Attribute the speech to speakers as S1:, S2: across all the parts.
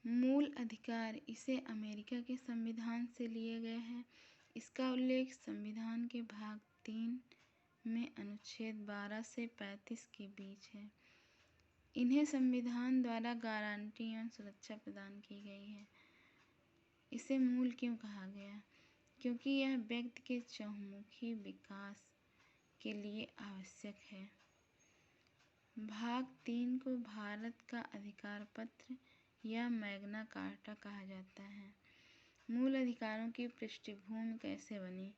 S1: मूल अधिकार इसे अमेरिका के संविधान से लिए गए हैं। इसका उल्लेख संविधान के भाग 3 में अनुच्छेद 12 से 35 के बीच है। इन्हें संविधान द्वारा गारंटी एवं सुरक्षा प्रदान की गई है। इसे मूल क्यों कहा गया? क्योंकि यह व्यक्ति के चहुमुखी विकास के लिए आवश्यक है। भाग 3 को भारत का अधिकार पत्र या मैग्ना कार्टा कहा जाता है। मूल अधिकारों की पृष्ठभूमि कैसे बनी?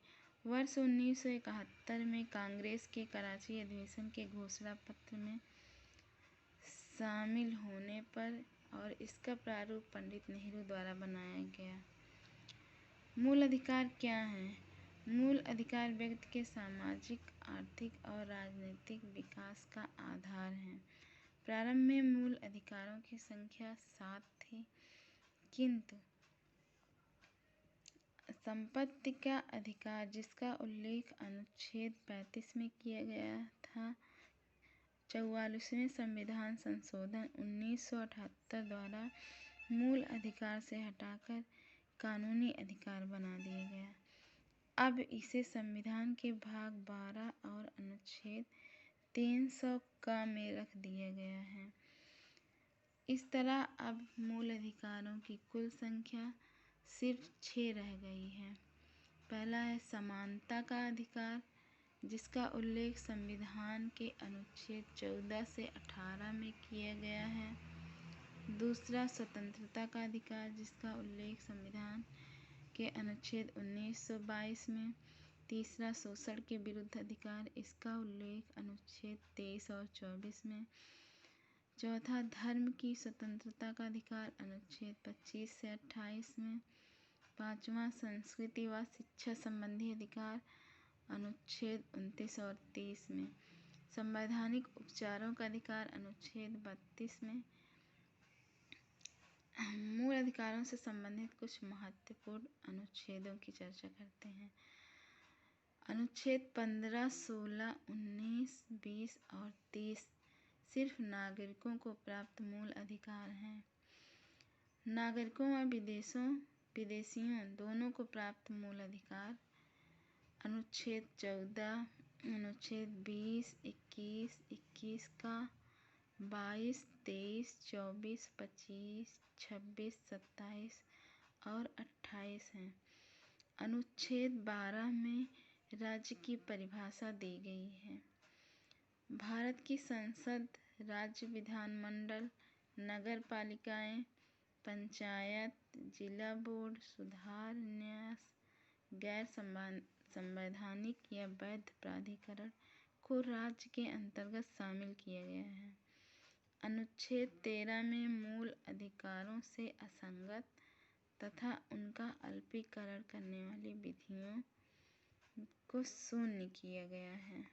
S1: वर्ष 1971 में कांग्रेस के कराची अधिवेशन के घोषणा पत्र में शामिल होने पर और इसका प्रारूप पंडित नेहरू द्वारा बनाया गया। मूल अधिकार क्या हैं? मूल अधिकार व्यक्ति के सामाजिक, आर्थिक और राजनीतिक विकास का आधार हैं। प्रारंभ में मूल अधिकारों की संख्या 7 थी, किंतु संपत्ति का अधिकार, जिसका उल्लेख अनुच्छेद 35 में किया गया था, 44वें संविधान संशोधन 1978 द्वारा मूल अधिकार से हटाकर कानूनी अधिकार बना दिया गया। अब इसे संविधान के भाग 12 और अनुच्छेद 300 का में रख दिया गया है। इस तरह अब मूल अधिकारों की कुल संख्या सिर्फ 6 रह गई है। पहला है समानता का अधिकार, जिसका उल्लेख संविधान के अनुच्छेद 14 से 18 में किया गया है। दूसरा स्वतंत्रता का अधिकार, जिसका उल्लेख संविधान के अनुच्छेद 1922 में। तीसरा शोषण के विरुद्ध अधिकार, इसका उल्लेख अनुच्छेद 23 और 24 में। चौथा धर्म की स्वतंत्रता का अधिकार, अनुच्छेद 25 से 28 में। पांचवा संस्कृति व शिक्षा संबंधी अधिकार, अनुच्छेद 29 और 30 में। संवैधानिक उपचारों का अधिकार, अनुच्छेद 32 में। मूल अधिकारों से संबंधित कुछ महत्वपूर्ण अनुच्छेदों की चर्चा करते हैं। अनुच्छेद 15, 16, 19, 20 और 30 सिर्फ नागरिकों को प्राप्त मूल अधिकार हैं। नागरिकों व विदेशियों दोनों को प्राप्त मूल अधिकार। अनुच्छेद 14, अनुच्छेद 20, 21 का 22, 23, 24, 25, 26, 27 और 28 हैं। अनुच्छेद 12 में राज्य की परिभाषा दी गई है। भारत की संसद, राज्य विधानमंडल, नगर पालिकाएं, पंचायत, जिला बोर्ड, सुधार न्यास, गैर संवैधानिक या वैध प्राधिकरण को राज्य के अंतर्गत शामिल किया गया है। अनुच्छेद 13 में मूल अधिकारों से असंगत तथा उनका अल्पीकरण करने वाली विधियों को शून्य किया गया है।